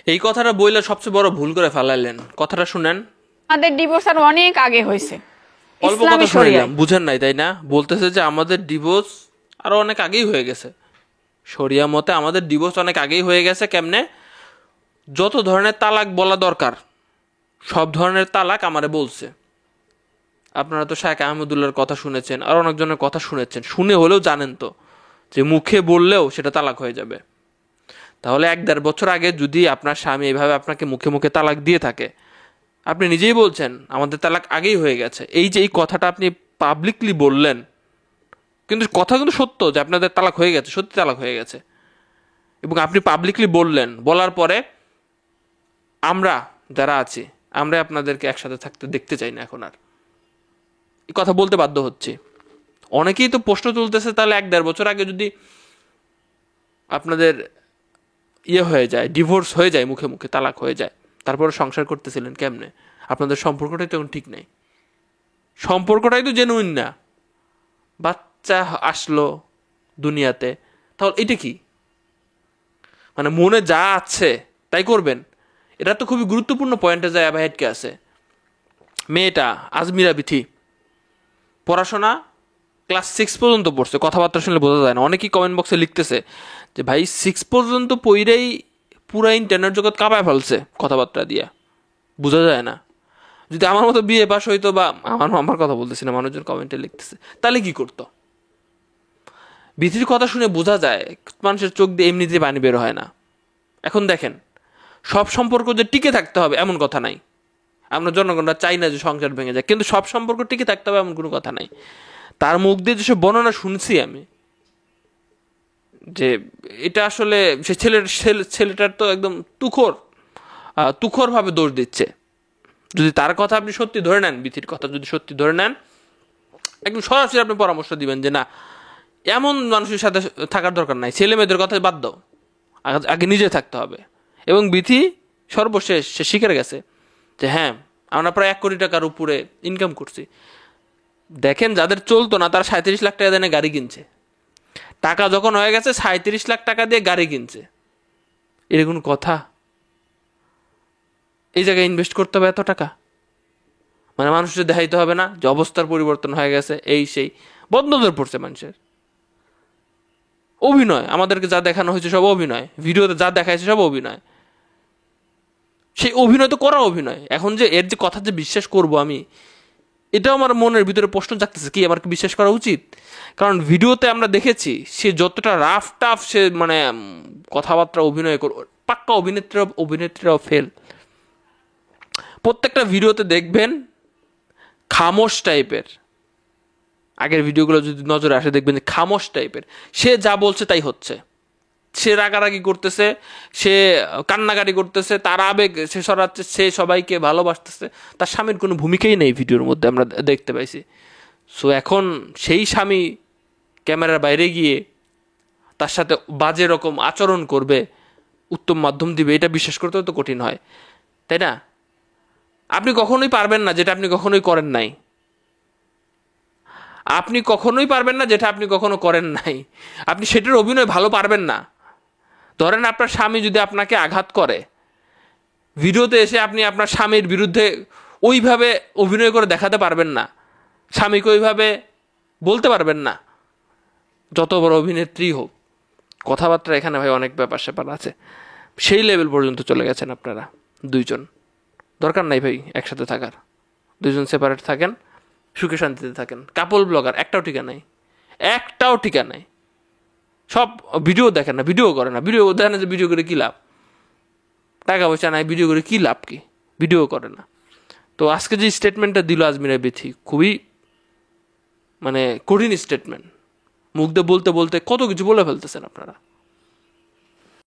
এই কথাটা বইলে সবচেয়ে বড় ভুল করে ফেলাইলেন। কথাটা শুনেন, আমাদের ডিভোর্স আর অনেক আগে হয়েছে অল্প ইসলামী কথা শুনিলাম, শরিয়ায়। বুঝেন নাই তাই না? বলতেছে যে আমাদের ডিভোর্স আরো অনেক আগেই হয়ে গেছে। শরিয়া মতে আমাদের ডিভোর্স অনেক আগেই হয়ে গেছে। কেমনে? যত ধরনের তালাক বলা দরকার সব ধরনের তালাক আমারে বলছে। আপনারা তো শায়েখ আহমদুল্লাহর কথা শুনেছেন, আর অনেকজনের কথা শুনেছেন, শুনে হলেও জানেন তো যে মুখে বললেও সেটা তালাক হয়ে যাবে। তাহলে 1-1.5 বছর আগে যদি আপনার স্বামী এইভাবে আপনাকে মুখে মুখে তালাক দিয়ে থাকে, আপনি নিজেই বলছেন আমাদের তালাক আগেই হয়ে গেছে, এই যে এই কথাটা আপনি পাবলিকলি বললেন, কিন্তু কথা কিন্তু সত্য যে আপনাদের তালাক হয়ে গেছে, সত্যি তালাক হয়ে গেছে, এবং আপনি পাবলিকলি বললেন। বলার পরে আমরা যারা আছি, আমরা আপনাদেরকে একসাথে থাকতে দেখতে চাই না এখন আর, এই কথা বলতে বাধ্য হচ্ছে। অনেকেই তো প্রশ্ন তুলতেছে, তাহলে 1-1.5 বছর আগে যদি আপনাদের হয়ে যায়, ডিভোর্স হয়ে যায়, মুখে মুখে তালাক হয়ে যায়, তারপরে সংসার করতেছিলেন কেমনে? আপনাদের সম্পর্কটাই তখন ঠিক নাই, সম্পর্কটাই তো জেনুইন না। বাচ্চা আসলো দুনিয়াতে, তাহলে এটা কি? মানে মনে যা আছে তাই করবেন? এটা তো খুবই গুরুত্বপূর্ণ পয়েন্টে যায় আবার হেডকে আছে। মেয়েটা আজমিরা বিথি পড়াশোনা ক্লাস 6 পর্যন্ত পড়ছে, কথাবার্তা শুনলে বোঝা যায় না। অনেকেই কমেন্ট বক্সে লিখতেছে যে ভাই 6 পর্যন্ত পড়েই পুরা ইন্টারনেট জগৎ কাঁপায় ফেলছে কথাবার্তা দিয়া, বোঝা যায় না। যদি আমার মতো বিএ পাস হইতো, বা আমার কথা বলতেছি না, মানুষজন কমেন্টে লিখতেছে, তাহলে কি করতো? বিধির কথা শুনে বোঝা যায় মানুষের চোখ দিয়ে এমনিতে পানি বের হয় না। এখন দেখেন, সব সম্পর্ক যে টিকে থাকতে হবে এমন কথা নাই। আমরা জনগণরা চাই না যে সংসার ভেঙে যায়, কিন্তু সব সম্পর্ক টিকে থাকতে হবে এমন কোনো কথা নাই। তার মুখ দিয়ে যেসব বর্ণনা শুনছি আমি, যে এটা আসলে সে ছেলেটার তো একদম তুখোর ভাবে দোষ দিচ্ছে। যদি তার কথা আপনি সত্যি ধরে নেন, বিধির কথা যদি সত্যি ধরে নেন, একদম সরাসরি আপনি পরামর্শ দিবেন যে না, এমন মানুষের সাথে থাকার দরকার নাই, ছেলে মেয়েদের কথা বাদ দাও, আগে নিজে থাকতে হবে। এবং বিধি সর্বশেষ সে শিখে গেছে যে হ্যাঁ, আমরা প্রায় 1 কোটি টাকার উপরে ইনকাম করছি। দেখেন, যাদের চলতো না তারা 37 লাখ টাকা দিয়ে গাড়ি কিনছে। টাকা যখন হয়ে গেছে 37 লাখ টাকা দিয়ে গাড়ি কিনছে। এটা কোনো কথা? এই জায়গায় ইনভেস্ট করতে হবে এত টাকা? মানে মানুষের দেখাইতে হবে না যে অবস্থার পরিবর্তন হয়ে গেছে, এই সেই বদনজর পড়ছে মানুষের। অভিনয়, আমাদেরকে যা দেখানো হয়েছে সব অভিনয়, ভিডিওতে যা দেখাইছে সব অভিনয়। সেই অভিনয় তো করা অভিনয়। এখন যে এর যে কথা যে বিশ্বাস করব আমি, এটাও আমার মনের ভিতরে প্রশ্ন জাগতেছে, কি আমার কি বিশ্বাস করা উচিত? কারণ ভিডিওতে আমরা দেখেছি সে যতটা রাফ টাফ, সে মানে কথাবার্তা অভিনয় পাক্কা অভিনেত্রীরাও ফেল। প্রত্যেকটা ভিডিওতে দেখবেন খামোশ টাইপের। আগের ভিডিওগুলো যদি নজরে আসে দেখবেন যে খামোশ টাইপের, সে যা বলছে তাই হচ্ছে। সে রাগারাগি করতেছে, সে কান্নাকাটি করতেছে, তার আবেগ সে সরাচ্ছে, সে সবাইকে ভালোবাসতেছে। তার স্বামীর কোনো ভূমিকাই নেই ভিডিওর মধ্যে, আমরা দেখতে পাইছি। সো এখন সেই স্বামী ক্যামেরার বাইরে গিয়ে তার সাথে বাজে রকম আচরণ করবে, উত্তম মাধ্যম দিবে, এটা বিশ্বাস করতেও তো কঠিন হয়, তাই না? আপনি কখনোই পারবেন না যেটা আপনি কখনোই করেন নাই। আপনি কখনোই পারবেন না যেটা আপনি কখনো করেন নাই। আপনি সেটার অভিনয় ভালো পারবেন না। ধরেন আপনার স্বামী যদি আপনাকে আঘাত করে, ভিডিওতে এসে আপনি আপনার স্বামীর বিরুদ্ধে ওইভাবে অভিনয় করে দেখাতে পারবেন না, স্বামীকে ওইভাবে বলতে পারবেন না, যত বড় অভিনেত্রী হোক। কথাবার্তা এখানে ভাই অনেক ব্যাপার স্যাপার আছে। সেই লেভেল পর্যন্ত চলে গেছেন আপনারা দুইজন। দরকার নাই ভাই একসাথে থাকার, দুইজন সেপারেট থাকেন, সুখে শান্তিতে থাকেন। কাপল ব্লগার একটাও টিকা নাই, একটাও টিকা নাই। সব ভিডিও দেখেন না, ভিডিও করে না, ভিডিও দেখেন না যে ভিডিও করে কী লাভ? টাকা পয়সা নাই, ভিডিও করে কী লাভ? কি ভিডিও করে না? তো আজকে যে স্টেটমেন্টটা দিল আজমিরা বিথি, খুবই মানে কঠিন স্টেটমেন্ট। মুখ দিয়ে বলতে বলতে কত কিছু বলে ফেলতেছেন আপনারা।